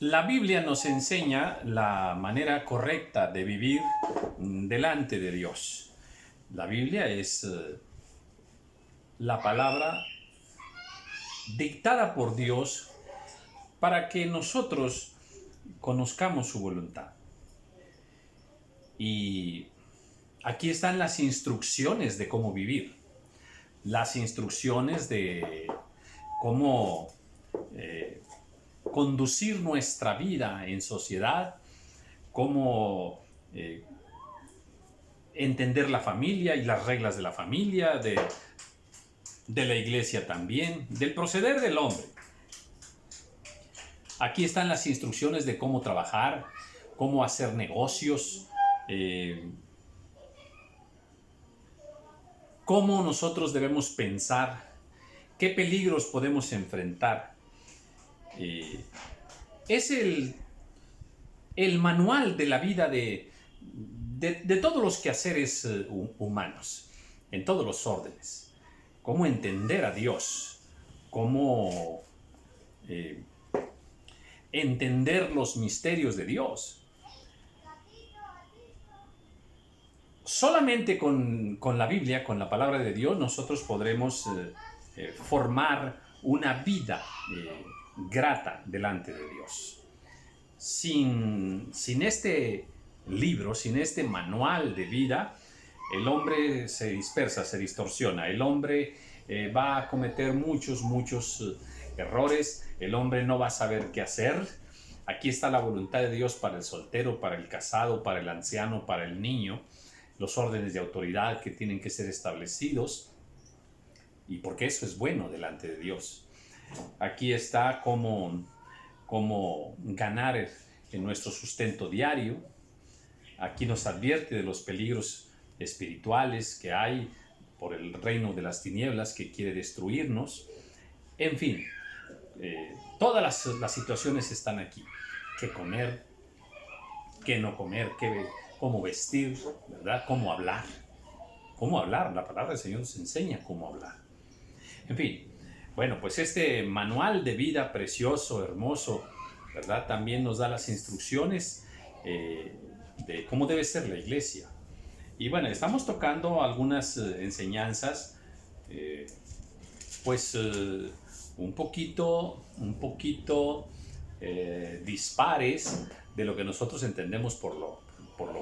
La Biblia nos enseña la manera correcta de vivir delante de Dios. La Biblia es la palabra dictada por Dios para que nosotros conozcamos su voluntad. Y aquí están las instrucciones de cómo vivir, las instrucciones de cómo conducir nuestra vida en sociedad, cómo entender la familia y las reglas de la familia, de la iglesia también, del proceder del hombre. Aquí están las instrucciones de cómo trabajar, cómo hacer negocios, cómo nosotros debemos pensar, qué peligros podemos enfrentar. Es el manual de la vida de todos los quehaceres humanos, en todos los órdenes. Cómo entender a Dios, cómo entender los misterios de Dios. Solamente con la Biblia, con la palabra de Dios, nosotros podremos formar una vida grata delante de Dios. Sin este libro, sin este manual de vida, el hombre se dispersa, se distorsiona. El hombre va a cometer muchos errores. El hombre no va a saber qué hacer. Aquí está la voluntad de Dios para el soltero, para el casado, para el anciano, para el niño. Los órdenes de autoridad que tienen que ser establecidos. Y porque eso es bueno delante de Dios. Aquí está cómo ganar en nuestro sustento diario. Aquí nos advierte de los peligros espirituales que hay por el reino de las tinieblas que quiere destruirnos. En fin, todas las situaciones están aquí. Qué comer, qué no comer, cómo vestir, ¿verdad? Cómo hablar. Cómo hablar. La palabra del Señor nos enseña cómo hablar. En fin, bueno, pues este manual de vida precioso, hermoso, ¿verdad? También nos da las instrucciones de cómo debe ser la iglesia. Y bueno, estamos tocando algunas enseñanzas, un poquito dispares de lo que nosotros entendemos por lo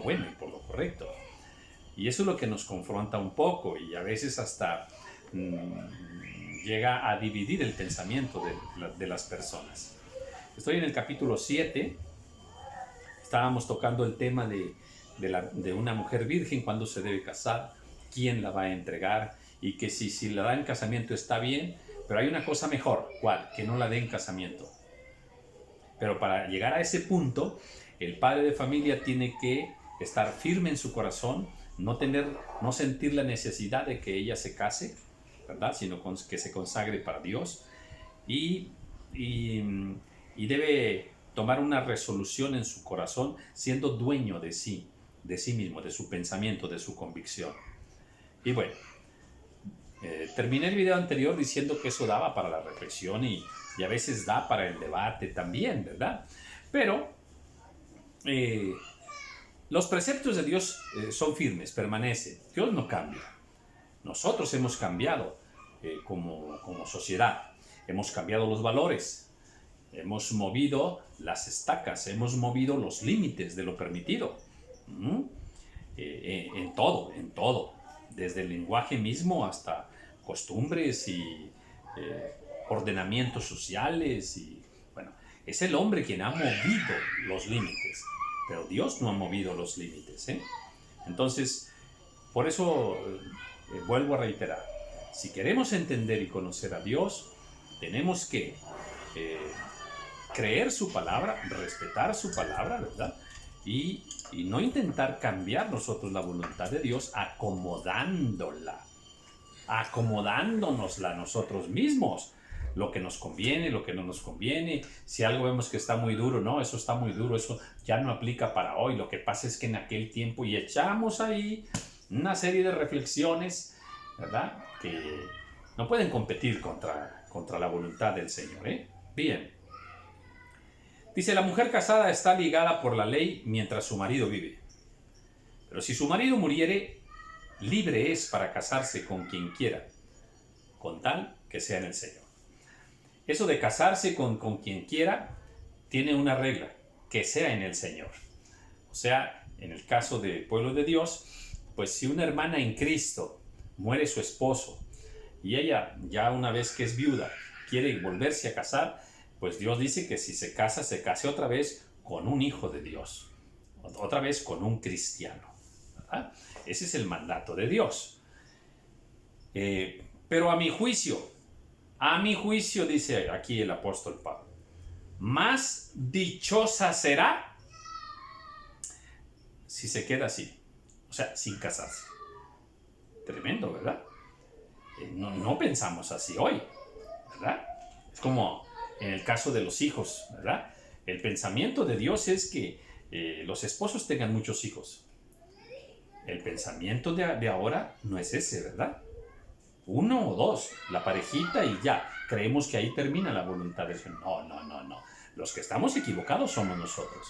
bueno y por lo correcto. Y eso es lo que nos confronta un poco y a veces hasta llega a dividir el pensamiento de las personas. Estoy en el capítulo 7. Estábamos tocando el tema de una mujer virgen, cuándo se debe casar, quién la va a entregar, y que si la da en casamiento está bien, pero hay una cosa mejor. ¿Cuál? Que no la dé en casamiento. Pero para llegar a ese punto, el padre de familia tiene que estar firme en su corazón, no sentir la necesidad de que ella se case, ¿verdad? Sino que se consagre para Dios, y debe tomar una resolución en su corazón siendo dueño de sí mismo, de su pensamiento, de su convicción. Y bueno, terminé el video anterior diciendo que eso daba para la reflexión y a veces da para el debate también, ¿verdad? Pero los preceptos de Dios son firmes, permanecen. Dios no cambia. Nosotros hemos cambiado como sociedad. Hemos cambiado los valores. Hemos movido las estacas, hemos movido los límites de lo permitido. En todo. Desde el lenguaje mismo hasta costumbres y ordenamientos sociales. Y bueno, es el hombre quien ha movido los límites, pero Dios no ha movido los límites. Entonces, por eso vuelvo a reiterar, si queremos entender y conocer a Dios, tenemos que creer su palabra, respetar su palabra, ¿verdad? Y no intentar cambiar nosotros la voluntad de Dios acomodándonosla nosotros mismos. Lo que nos conviene, lo que no nos conviene. Si algo vemos que está muy duro, no, eso está muy duro, eso ya no aplica para hoy. Lo que pasa es que en aquel tiempo, y echamos ahí una serie de reflexiones, ¿verdad? Que no pueden competir contra la voluntad del Señor, ¿eh? Bien. Dice, la mujer casada está ligada por la ley mientras su marido vive. Pero si su marido muriere, libre es para casarse con quien quiera, con tal que sea en el Señor. Eso de casarse con quien quiera tiene una regla, que sea en el Señor. O sea, en el caso del pueblo de Dios, pues si una hermana en Cristo muere su esposo y ella ya una vez que es viuda quiere volverse a casar, pues Dios dice que si se casa, se case otra vez con un hijo de Dios, otra vez con un cristiano, ¿verdad? Ese es el mandato de Dios. Pero a mi juicio, dice aquí el apóstol Pablo, más dichosa será si se queda así, o sea, sin casarse. Tremendo, ¿verdad? No pensamos así hoy, ¿verdad? Es como en el caso de los hijos, ¿verdad? El pensamiento de Dios es que los esposos tengan muchos hijos. El pensamiento de ahora no es ese, ¿verdad? 1 o 2, la parejita y ya. Creemos que ahí termina la voluntad de Dios. No. Los que estamos equivocados somos nosotros,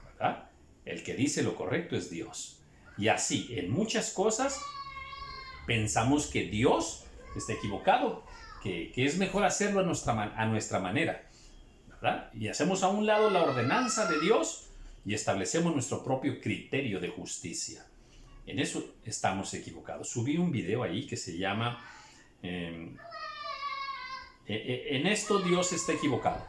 ¿verdad? El que dice lo correcto es Dios. Y así, en muchas cosas, pensamos que Dios está equivocado, que es mejor hacerlo a nuestra manera, ¿verdad? Y hacemos a un lado la ordenanza de Dios y establecemos nuestro propio criterio de justicia. En eso estamos equivocados. Subí un video ahí que se llama en esto Dios está equivocado.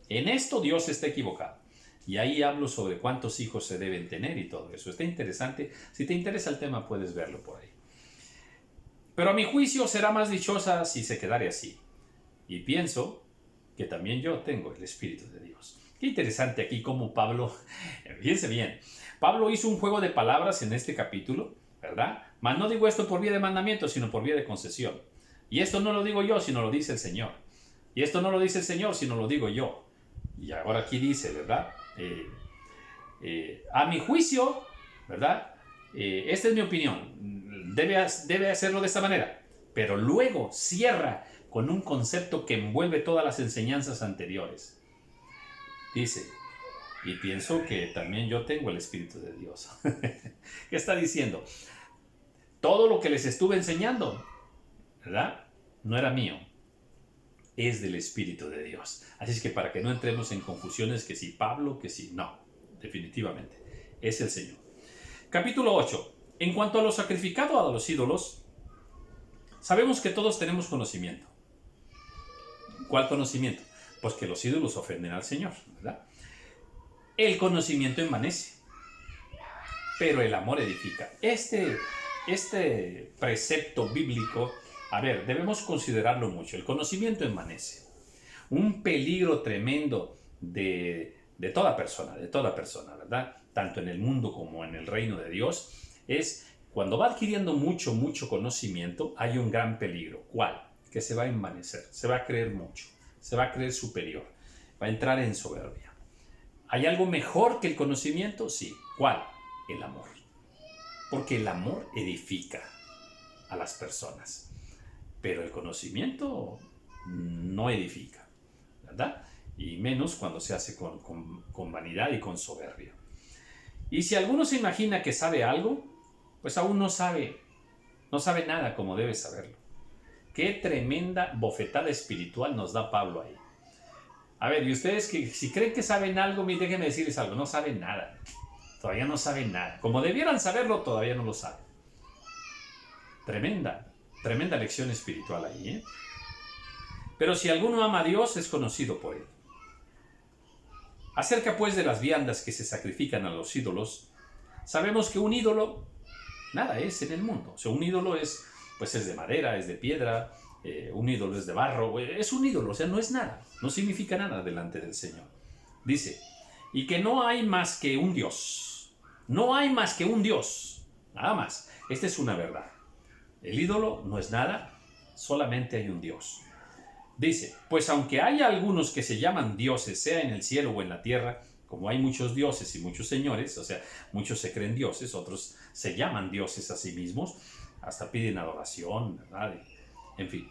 En esto Dios está equivocado. Y ahí hablo sobre cuántos hijos se deben tener y todo eso. Está interesante. Si te interesa el tema, puedes verlo por ahí. Pero a mi juicio será más dichosa si se quedare así. Y pienso que también yo tengo el Espíritu de Dios. Qué interesante aquí como Pablo, fíjense bien, Pablo hizo un juego de palabras en este capítulo, ¿verdad? Mas no digo esto por vía de mandamiento, sino por vía de concesión. Y esto no lo digo yo, sino lo dice el Señor. Y esto no lo dice el Señor, sino lo digo yo. Y ahora aquí dice, ¿verdad? A mi juicio, ¿verdad? Esta es mi opinión. Debe hacerlo de esta manera. Pero luego cierra con un concepto que envuelve todas las enseñanzas anteriores. Dice, y pienso que también yo tengo el Espíritu de Dios. ¿Qué está diciendo? Todo lo que les estuve enseñando, ¿verdad? No era mío. Es del Espíritu de Dios. Así es que para que no entremos en confusiones que si Pablo, que si no, definitivamente, es el Señor. Capítulo 8. En cuanto a lo sacrificado a los ídolos, sabemos que todos tenemos conocimiento. ¿Cuál conocimiento? Pues que los ídolos ofenden al Señor, ¿verdad? El conocimiento envanece, pero el amor edifica. Este precepto bíblico, a ver, debemos considerarlo mucho. El conocimiento envanece. Un peligro tremendo de toda persona, ¿verdad? Tanto en el mundo como en el reino de Dios, es cuando va adquiriendo mucho conocimiento, hay un gran peligro. ¿Cuál? Que se va a envanecer, se va a creer mucho, se va a creer superior, va a entrar en soberbia. ¿Hay algo mejor que el conocimiento? Sí. ¿Cuál? El amor. Porque el amor edifica a las personas. Pero el conocimiento no edifica, ¿verdad? Y menos cuando se hace con vanidad y con soberbia. Y si alguno se imagina que sabe algo, pues aún no sabe nada como debe saberlo. Qué tremenda bofetada espiritual nos da Pablo ahí. A ver, y ustedes que si creen que saben algo, déjenme decirles algo, no saben nada. Todavía no saben nada. Como debieran saberlo, todavía no lo saben. Tremenda lección espiritual ahí, ¿eh? Pero si alguno ama a Dios, es conocido por él. Acerca pues de las viandas que se sacrifican a los ídolos, sabemos que un ídolo nada es en el mundo. O sea, un ídolo es de madera, es de piedra, un ídolo es de barro, es un ídolo, o sea, no es nada, no significa nada delante del Señor. Dice, y que no hay más que un Dios, no hay más que un Dios, nada más. Esta es una verdad. El ídolo no es nada, solamente hay un Dios. Dice, pues aunque haya algunos que se llaman dioses, sea en el cielo o en la tierra, como hay muchos dioses y muchos señores, o sea, muchos se creen dioses, otros se llaman dioses a sí mismos, hasta piden adoración, ¿verdad? En fin.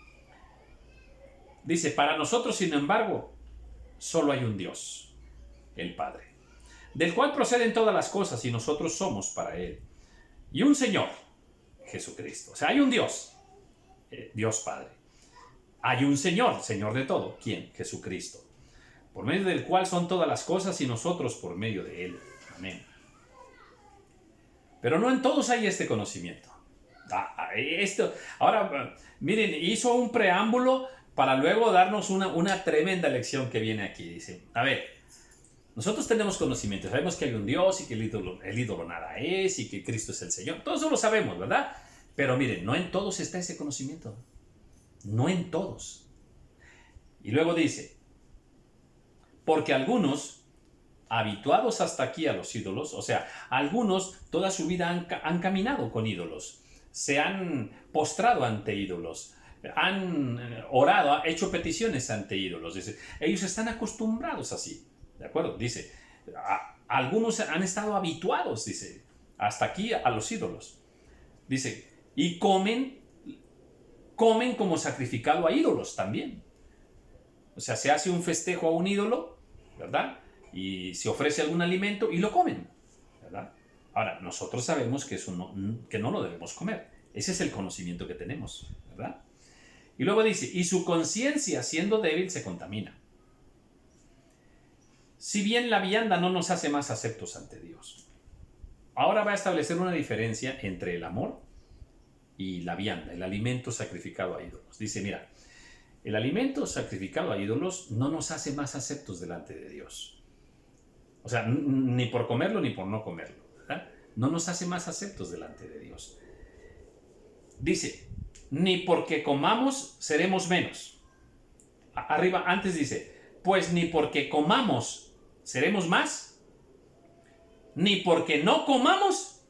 Dice, para nosotros, sin embargo, solo hay un Dios, el Padre, del cual proceden todas las cosas y nosotros somos para Él. Y un Señor, Jesucristo. O sea, hay un Dios, Dios Padre. Hay un Señor, Señor de todo. ¿Quién? Jesucristo. Por medio del cual son todas las cosas y nosotros por medio de Él. Amén. Pero no en todos hay este conocimiento. Ahora, miren, hizo un preámbulo para luego darnos una tremenda lección que viene aquí. Dice, a ver, nosotros tenemos conocimiento, sabemos que hay un Dios y que el ídolo nada es y que Cristo es el Señor. Todo eso lo sabemos, ¿verdad? Pero miren, no en todos está ese conocimiento. No en todos. Y luego dice, porque algunos, habituados hasta aquí a los ídolos, o sea, algunos toda su vida han caminado con ídolos, se han postrado ante ídolos, han orado, han hecho peticiones ante ídolos. Dice, ellos están acostumbrados así, ¿de acuerdo? Dice, algunos han estado habituados, dice, hasta aquí a los ídolos. Dice, y comen como sacrificado a ídolos también. O sea, se hace un festejo a un ídolo, ¿verdad? Y se ofrece algún alimento y lo comen, ¿verdad? Ahora, nosotros sabemos que que no lo debemos comer. Ese es el conocimiento que tenemos, ¿verdad? Y luego dice, y su conciencia, siendo débil, se contamina. Si bien la vianda no nos hace más aceptos ante Dios. Ahora va a establecer una diferencia entre el amor y la vianda, el alimento sacrificado a ídolos. Dice, mira, el alimento sacrificado a ídolos no nos hace más aceptos delante de Dios. O sea, ni por comerlo ni por no comerlo, ¿verdad? No nos hace más aceptos delante de Dios. Dice, ni porque comamos seremos menos. Arriba, antes dice, pues ni porque comamos seremos más, ni porque no comamos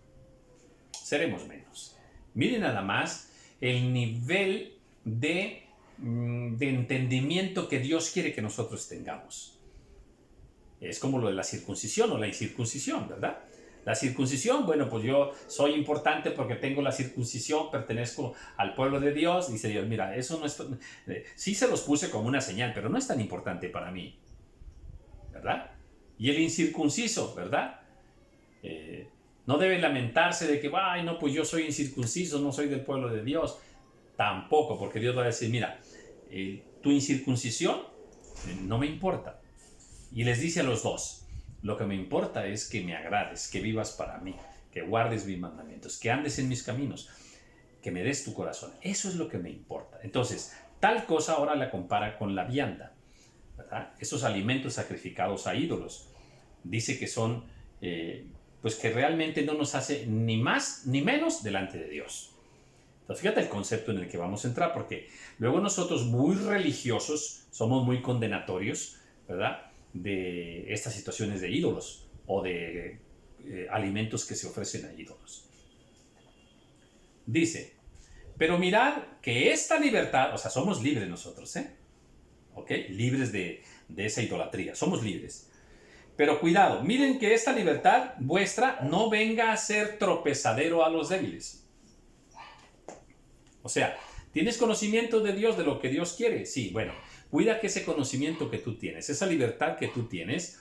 seremos menos. Miren nada más el nivel de entendimiento que Dios quiere que nosotros tengamos. Es como lo de la circuncisión o la incircuncisión, ¿verdad? La circuncisión, bueno, pues yo soy importante porque tengo la circuncisión, pertenezco al pueblo de Dios. Dice Dios, mira, eso no es... sí se los puse como una señal, pero no es tan importante para mí, ¿verdad? Y el incircunciso, ¿verdad? No debe lamentarse de que, ay, no, pues yo soy incircunciso, no soy del pueblo de Dios. Tampoco, porque Dios va a decir, mira, tu incircuncisión no me importa. Y les dice a los dos, lo que me importa es que me agrades, que vivas para mí, que guardes mis mandamientos, que andes en mis caminos, que me des tu corazón. Eso es lo que me importa. Entonces, tal cosa ahora la compara con la vianda, ¿verdad? Esos alimentos sacrificados a ídolos. Dice que son, pues que realmente no nos hace ni más ni menos delante de Dios. Entonces, fíjate el concepto en el que vamos a entrar, porque luego nosotros muy religiosos somos muy condenatorios, ¿verdad?, de estas situaciones de ídolos o de alimentos que se ofrecen a ídolos. Dice, pero mirad que esta libertad, o sea, somos libres nosotros, ¿ok? Libres de esa idolatría, somos libres. Pero cuidado, miren que esta libertad vuestra no venga a ser tropezadero a los débiles. O sea, ¿tienes conocimiento de Dios, de lo que Dios quiere? Sí, bueno, cuida que ese conocimiento que tú tienes, esa libertad que tú tienes,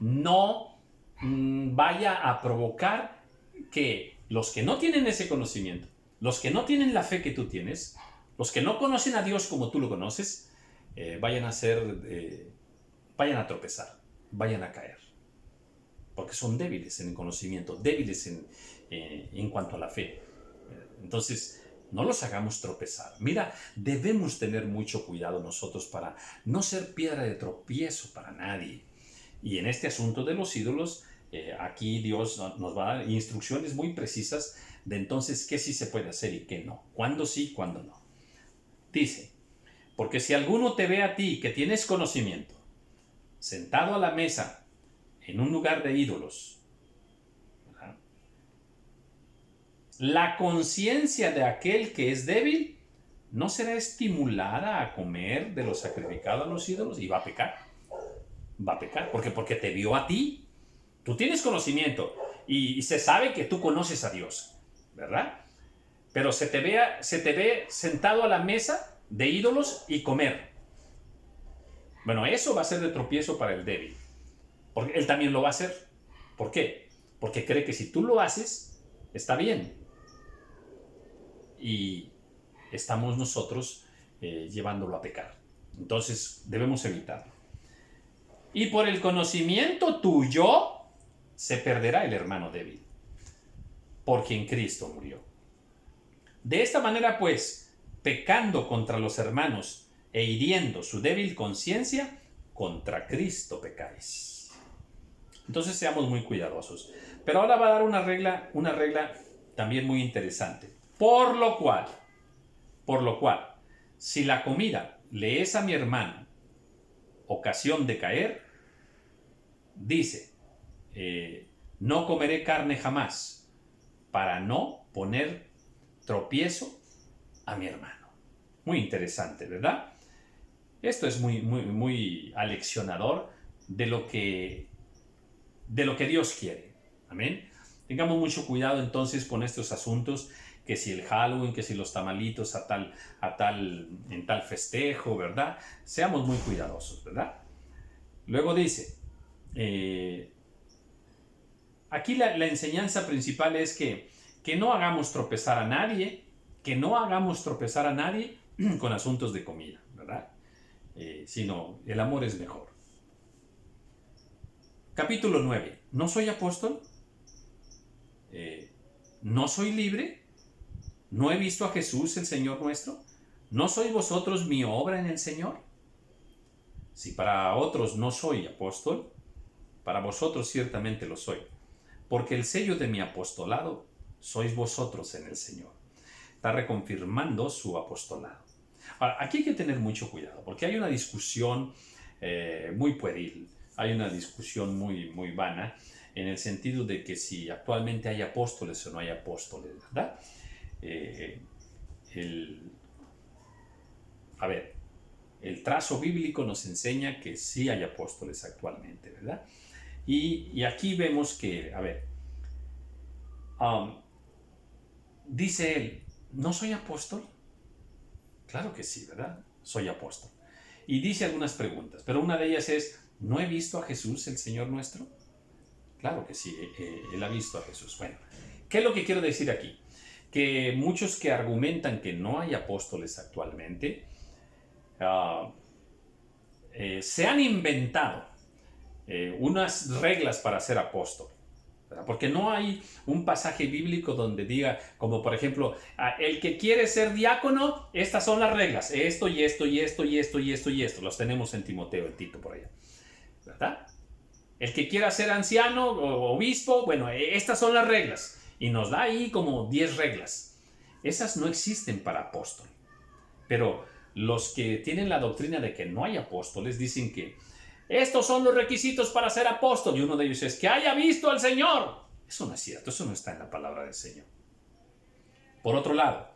no vaya a provocar que los que no tienen ese conocimiento, los que no tienen la fe que tú tienes, los que no conocen a Dios como tú lo conoces, vayan a tropezar, vayan a caer. Porque son débiles en el conocimiento, débiles en cuanto a la fe. Entonces, no los hagamos tropezar. Mira, debemos tener mucho cuidado nosotros para no ser piedra de tropiezo para nadie. Y en este asunto de los ídolos, aquí Dios nos va a dar instrucciones muy precisas de entonces qué sí se puede hacer y qué no. Cuándo sí, cuándo no. Dice, porque si alguno te ve a ti que tienes conocimiento, sentado a la mesa en un lugar de ídolos, la conciencia de aquel que es débil no será estimulada a comer de lo sacrificado a los ídolos y va a pecar. Va a pecar. Porque te vio a ti. Tú tienes conocimiento y se sabe que tú conoces a Dios, ¿verdad? Pero se te ve sentado a la mesa de ídolos y comer. Bueno, eso va a ser de tropiezo para el débil, porque él también lo va a hacer. ¿Por qué? Porque cree que si tú lo haces, está bien. Y estamos nosotros llevándolo a pecar. Entonces debemos evitarlo. Y por el conocimiento tuyo se perderá el hermano débil, por quien Cristo murió. De esta manera, pues, pecando contra los hermanos e hiriendo su débil conciencia, contra Cristo pecáis. Entonces seamos muy cuidadosos. Pero ahora va a dar una regla también muy interesante. Por lo cual, si la comida le es a mi hermano ocasión de caer, dice, no comeré carne jamás, para no poner tropiezo a mi hermano. Muy interesante, ¿verdad? Esto es muy aleccionador de lo que Dios quiere. Amén. Tengamos mucho cuidado entonces con estos asuntos, que si el Halloween, que si los tamalitos en tal festejo, ¿verdad? Seamos muy cuidadosos, ¿verdad? Luego dice, aquí la enseñanza principal es que no hagamos tropezar a nadie, con asuntos de comida, ¿verdad? Sino el amor es mejor. Capítulo 9. ¿No soy apóstol? ¿No soy libre? ¿No he visto a Jesús el Señor nuestro? ¿No sois vosotros mi obra en el Señor? Si para otros no soy apóstol, para vosotros ciertamente lo soy, porque el sello de mi apostolado sois vosotros en el Señor. Está reconfirmando su apostolado. Ahora, aquí hay que tener mucho cuidado, porque hay una discusión muy pueril, hay una discusión muy vana, en el sentido de que si actualmente hay apóstoles o no hay apóstoles, ¿verdad? El trazo bíblico nos enseña que sí hay apóstoles actualmente, ¿verdad? Y aquí vemos que, dice él, ¿no soy apóstol? Claro que sí, ¿verdad? Soy apóstol. Y dice algunas preguntas, pero una de ellas es, ¿no he visto a Jesús, el Señor nuestro? Claro que sí, él ha visto a Jesús. Bueno, ¿qué es lo que quiero decir aquí? Que muchos que argumentan que no hay apóstoles actualmente, se han inventado unas reglas para ser apóstol, ¿verdad? Porque no hay un pasaje bíblico donde diga, como por ejemplo, el que quiere ser diácono, estas son las reglas, esto y esto y esto y esto y esto y esto, los tenemos en Timoteo, en Tito por allá, ¿verdad? El que quiera ser anciano o obispo, bueno, estas son las reglas, y nos da ahí como 10 reglas. Esas no existen para apóstol, pero los que tienen la doctrina de que no hay apóstoles dicen que estos son los requisitos para ser apóstol, y uno de ellos es que haya visto al Señor. Eso no es cierto, eso no está en la palabra del Señor. Por otro lado,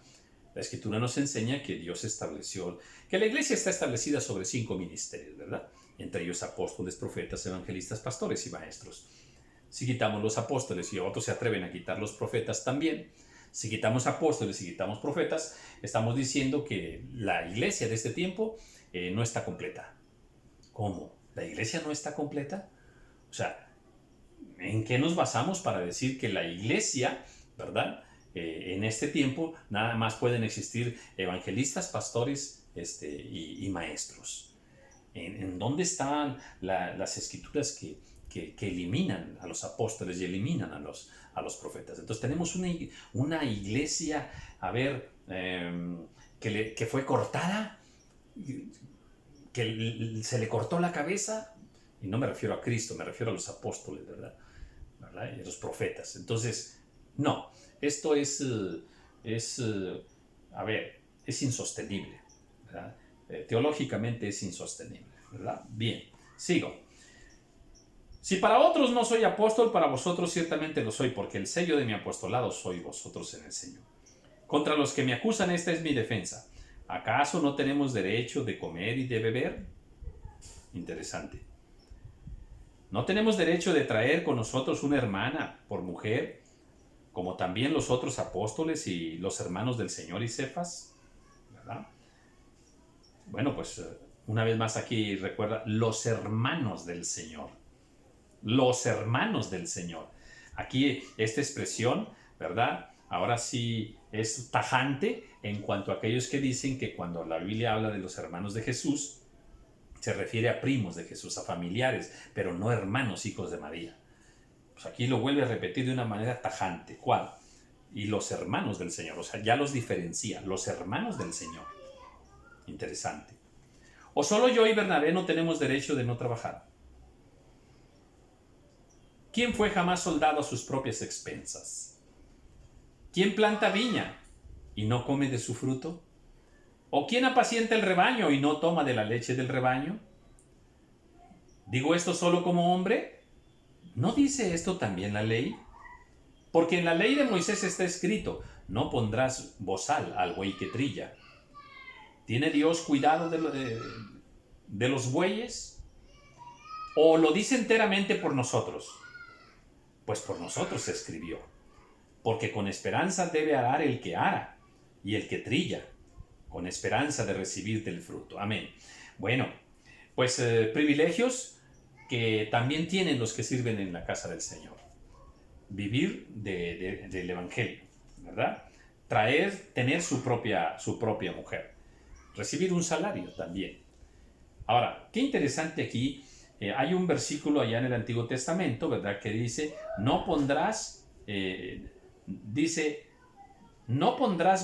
la Escritura nos enseña que Dios estableció, que la iglesia está establecida sobre 5 ministerios, ¿verdad? Entre ellos apóstoles, profetas, evangelistas, pastores y maestros. Si quitamos los apóstoles y otros se atreven a quitar los profetas también, si quitamos apóstoles y quitamos profetas, estamos diciendo que la iglesia de este tiempo no está completa. ¿Cómo? ¿La iglesia no está completa? O sea, ¿en qué nos basamos para decir que la iglesia, ¿verdad? En este tiempo nada más pueden existir evangelistas, pastores y maestros. ¿En dónde están las escrituras que eliminan a los apóstoles y eliminan a los profetas? Entonces tenemos una iglesia, que fue cortada, que se le cortó la cabeza, y no me refiero a Cristo, me refiero a los apóstoles, ¿verdad? Y a los profetas. Entonces, no, esto es insostenible, ¿verdad? Teológicamente es insostenible, ¿verdad? Bien, sigo. Si para otros no soy apóstol, para vosotros ciertamente lo soy, porque el sello de mi apostolado sois vosotros en el Señor. Contra los que me acusan, esta es mi defensa. ¿Acaso no tenemos derecho de comer y de beber? Interesante. ¿No tenemos derecho de traer con nosotros una hermana por mujer, como también los otros apóstoles y los hermanos del Señor y Cefas? ¿Verdad? Bueno, pues Una vez más aquí recuerda, los hermanos del Señor. Los hermanos del Señor. Aquí esta expresión, ¿verdad? Ahora sí es tajante en cuanto a aquellos que dicen que cuando la Biblia habla de los hermanos de Jesús, se refiere a primos de Jesús, a familiares, pero no hermanos, hijos de María. Pues aquí lo vuelve a repetir de una manera tajante. ¿Cuál? Y los hermanos del Señor, o sea, ya los diferencia, los hermanos del Señor. Interesante. ¿O solo yo y Bernabé no tenemos derecho de no trabajar? ¿Quién fue jamás soldado a sus propias expensas? ¿Quién planta viña y no come de su fruto? ¿O quién apacienta el rebaño y no toma de la leche del rebaño? ¿Digo esto solo como hombre? ¿No dice esto también la ley? Porque en la ley de Moisés está escrito, no pondrás bozal al buey que trilla. ¿Tiene Dios cuidado de los bueyes? ¿O lo dice enteramente por nosotros? Pues por nosotros se escribió. Porque con esperanza debe arar el que ara y el que trilla, con esperanza de recibir del fruto. Amén. Bueno, pues privilegios que también tienen los que sirven en la casa del Señor. Vivir del Evangelio, ¿verdad? Tener su propia mujer. Recibir un salario también. Ahora, qué interesante aquí, hay un versículo allá en el Antiguo Testamento, ¿verdad? Que dice, no pondrás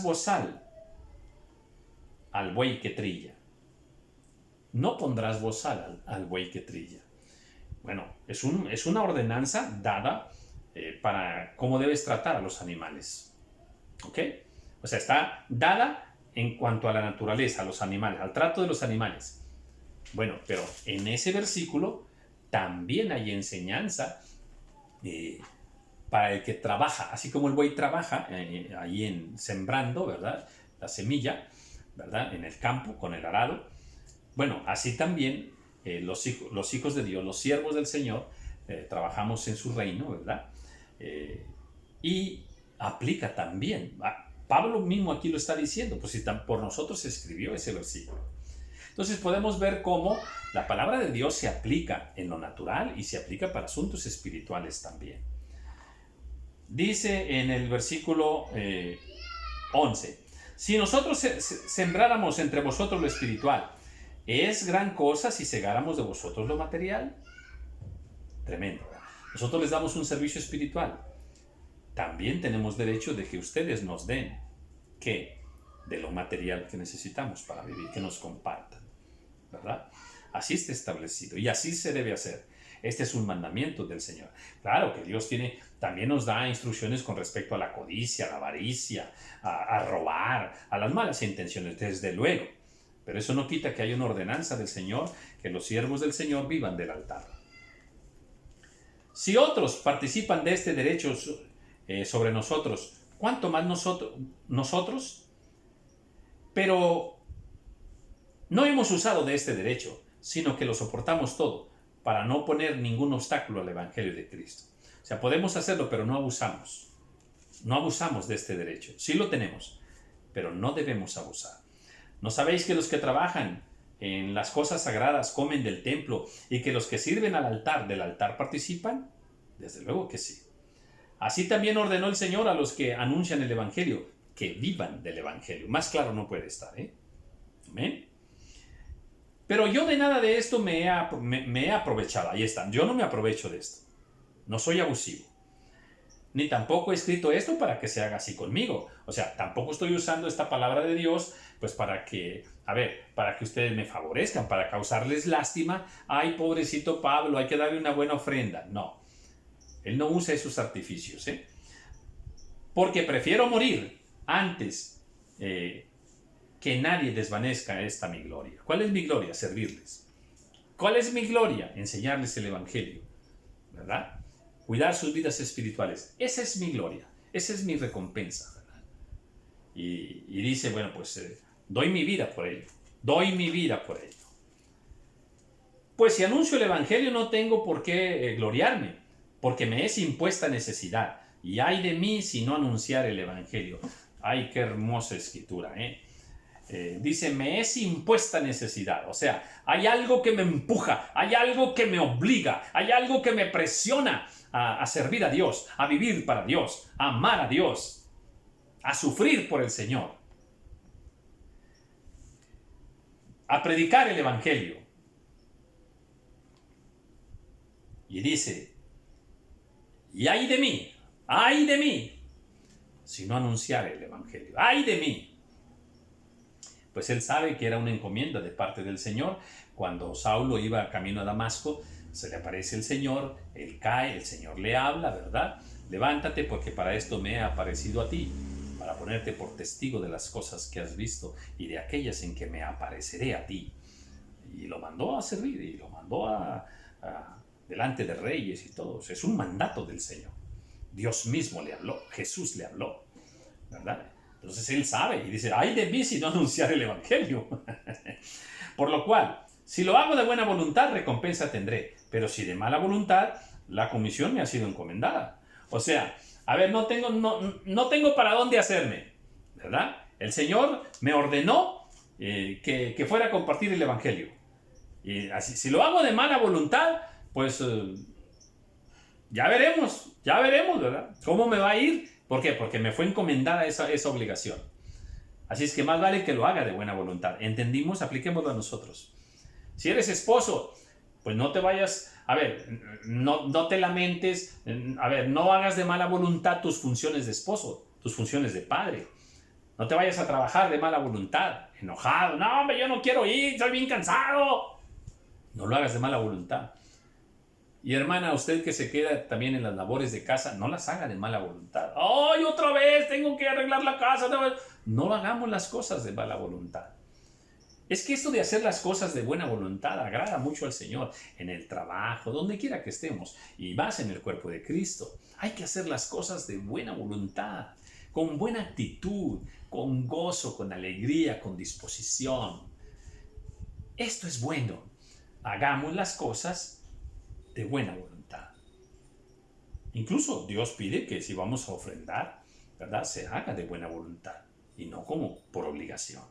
bozal al buey que trilla. No pondrás bozal al buey que trilla. Bueno, es una ordenanza dada para cómo debes tratar a los animales. ¿Ok? O sea, está dada en cuanto a la naturaleza, a los animales, al trato de los animales. Bueno, pero en ese versículo también hay enseñanza para el que trabaja, así como el buey trabaja ahí sembrando, ¿verdad? La semilla, ¿verdad? En el campo, con el arado. Bueno, así también los hijos de Dios, los siervos del Señor, trabajamos en su reino, ¿verdad? Y aplica también. Pablo mismo aquí lo está diciendo, pues si por nosotros se escribió ese versículo. Entonces podemos ver cómo la palabra de Dios se aplica en lo natural y se aplica para asuntos espirituales también. Dice en el versículo 11, si nosotros sembráramos entre vosotros lo espiritual, ¿es gran cosa si segáramos de vosotros lo material? Tremendo. Nosotros les damos un servicio espiritual. También tenemos derecho de que ustedes nos den, ¿qué? De lo material que necesitamos para vivir, que nos compartan, ¿verdad? Así está establecido y así se debe hacer. Este es un mandamiento del Señor. Claro que Dios también nos da instrucciones con respecto a la codicia, a la avaricia, a robar, a las malas intenciones, desde luego. Pero eso no quita que haya una ordenanza del Señor, que los siervos del Señor vivan del altar. Si otros participan de este derecho sobre nosotros, ¿cuánto más nosotros? Pero no hemos usado de este derecho, sino que lo soportamos todo, para no poner ningún obstáculo al Evangelio de Cristo. O sea, podemos hacerlo, pero no abusamos. No abusamos de este derecho. Sí lo tenemos, pero no debemos abusar. ¿No sabéis que los que trabajan en las cosas sagradas comen del templo y que los que sirven del altar participan? Desde luego que sí. Así también ordenó el Señor a los que anuncian el Evangelio, que vivan del Evangelio. Más claro no puede estar, ¿eh? Amén. Pero yo de nada de esto me he aprovechado. Ahí está. Yo no me aprovecho de esto. No soy abusivo. Ni tampoco he escrito esto para que se haga así conmigo. O sea, tampoco estoy usando esta palabra de Dios pues para que ustedes me favorezcan, para causarles lástima. Ay, pobrecito Pablo, hay que darle una buena ofrenda. No. Él no usa esos artificios, ¿eh? Porque prefiero morir antes que nadie desvanezca esta mi gloria. ¿Cuál es mi gloria? Servirles. ¿Cuál es mi gloria? Enseñarles el Evangelio, ¿verdad? Cuidar sus vidas espirituales. Esa es mi gloria. Esa es mi recompensa, ¿verdad? Y dice, bueno, pues doy mi vida por ello. Doy mi vida por ello. Pues si anuncio el Evangelio no tengo por qué gloriarme, porque me es impuesta necesidad. Y ay de mí si no anunciar el Evangelio. Ay, qué hermosa escritura, ¿eh? dice, me es impuesta necesidad. O sea, hay algo que me empuja, hay algo que me obliga, hay algo que me presiona a servir a Dios, a vivir para Dios, a amar a Dios, a sufrir por el Señor, a predicar el Evangelio. Y dice, y ay de mí, si no anunciare el Evangelio, ay de mí. Pues él sabe que era una encomienda de parte del Señor. Cuando Saulo iba camino a Damasco, se le aparece el Señor, él cae, el Señor le habla, ¿verdad? Levántate porque para esto me he aparecido a ti, para ponerte por testigo de las cosas que has visto y de aquellas en que me apareceré a ti. Y lo mandó a servir y lo mandó delante de reyes y todos. Es un mandato del Señor. Dios mismo le habló, Jesús le habló, ¿verdad? Entonces él sabe y dice, ay de mí si no anunciar el Evangelio. Por lo cual, si lo hago de buena voluntad, recompensa tendré. Pero si de mala voluntad, la comisión me ha sido encomendada. O sea, a ver, no tengo para dónde hacerme, ¿verdad? El Señor me ordenó que fuera a compartir el Evangelio. Y así, si lo hago de mala voluntad, pues ya veremos, ¿verdad? ¿Cómo me va a ir? ¿Por qué? Porque me fue encomendada esa obligación. Así es que más vale que lo haga de buena voluntad. ¿Entendimos? Apliquémoslo a nosotros. Si eres esposo, pues no te vayas, a ver, no te lamentes, a ver, no hagas de mala voluntad tus funciones de esposo, tus funciones de padre. No te vayas a trabajar de mala voluntad, enojado. No, hombre, yo no quiero ir, estoy bien cansado. No lo hagas de mala voluntad. Y hermana, usted que se queda también en las labores de casa, no las haga de mala voluntad. ¡Ay, otra vez! Tengo que arreglar la casa. No hagamos las cosas de mala voluntad. Es que esto de hacer las cosas de buena voluntad agrada mucho al Señor en el trabajo, donde quiera que estemos, y más en el cuerpo de Cristo. Hay que hacer las cosas de buena voluntad, con buena actitud, con gozo, con alegría, con disposición. Esto es bueno. Hagamos las cosas de buena voluntad. Incluso Dios pide que si vamos a ofrendar, ¿verdad?, se haga de buena voluntad y no como por obligación.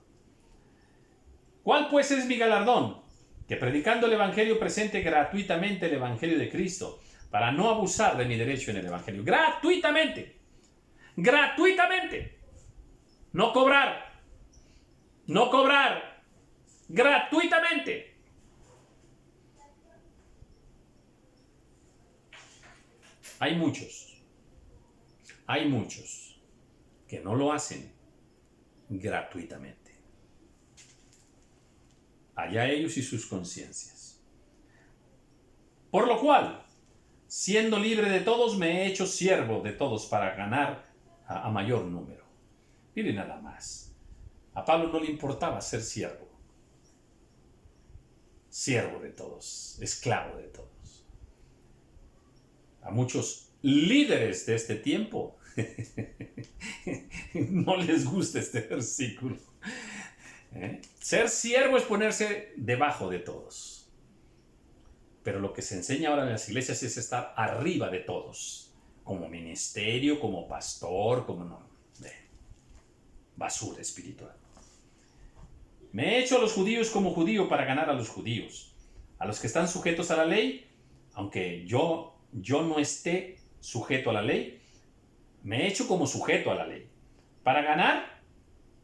¿Cuál pues es mi galardón? Que predicando el Evangelio presente gratuitamente el Evangelio de Cristo, para no abusar de mi derecho en el Evangelio. Gratuitamente. Gratuitamente. No cobrar. No cobrar. Gratuitamente. Hay muchos que no lo hacen gratuitamente. Allá ellos y sus conciencias. Por lo cual, siendo libre de todos, me he hecho siervo de todos para ganar a mayor número. Mire nada más. A Pablo no le importaba ser siervo. Siervo de todos, esclavo de todos. A muchos líderes de este tiempo no les gusta este versículo. Ser siervo es ponerse debajo de todos. Pero lo que se enseña ahora en las iglesias es estar arriba de todos. Como ministerio, como pastor, basura espiritual. Me he hecho a los judíos como judío para ganar a los judíos. A los que están sujetos a la ley, aunque yo no esté sujeto a la ley, me he hecho como sujeto a la ley, para ganar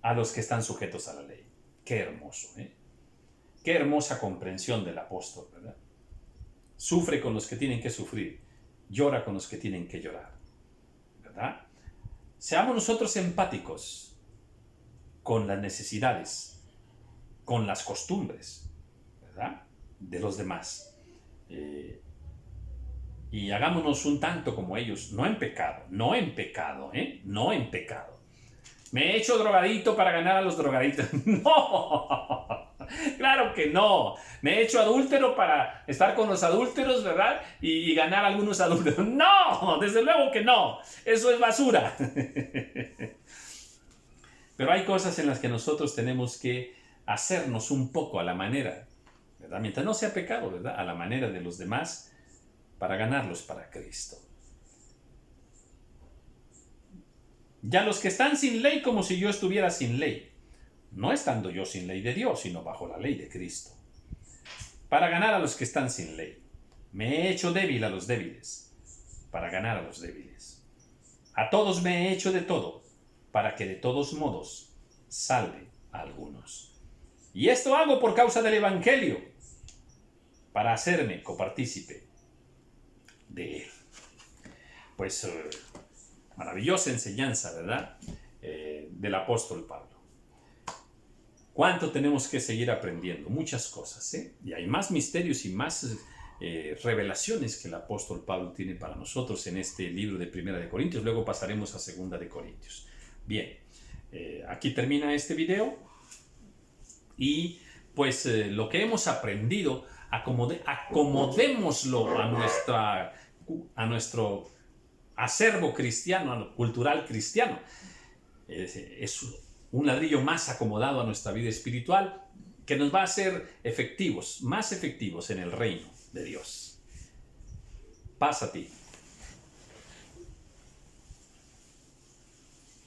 a los que están sujetos a la ley. Qué hermoso, ¿eh? Qué hermosa comprensión del apóstol, ¿verdad? Sufre con los que tienen que sufrir, llora con los que tienen que llorar, ¿verdad? Seamos nosotros empáticos con las necesidades, con las costumbres, ¿verdad?, de los demás. Y hagámonos un tanto como ellos, no en pecado, no en pecado. Me he hecho drogadito para ganar a los drogaditos. No, claro que no. Me he hecho adúltero para estar con los adúlteros, ¿verdad? Y ganar a algunos adúlteros. No, desde luego que no. Eso es basura. Pero hay cosas en las que nosotros tenemos que hacernos un poco a la manera, ¿verdad? Mientras no sea pecado, ¿verdad?, a la manera de los demás, para ganarlos para Cristo. Ya los que están sin ley, como si yo estuviera sin ley, no estando yo sin ley de Dios, sino bajo la ley de Cristo, para ganar a los que están sin ley. Me he hecho débil a los débiles, para ganar a los débiles. A todos me he hecho de todo, para que de todos modos salve a algunos. Y esto hago por causa del Evangelio, para hacerme copartícipe de él. Pues maravillosa enseñanza, ¿verdad? Del apóstol Pablo. ¿Cuánto tenemos que seguir aprendiendo? Muchas cosas, ¿eh? Y hay más misterios y más revelaciones que el apóstol Pablo tiene para nosotros en este libro de Primera de Corintios. Luego pasaremos a Segunda de Corintios. Bien, aquí termina este video. Y pues lo que hemos aprendido, acomodémoslo a nuestro acervo cristiano, cultural cristiano. Es un ladrillo más acomodado a nuestra vida espiritual que nos va a hacer más efectivos en el reino de Dios. Paz a ti.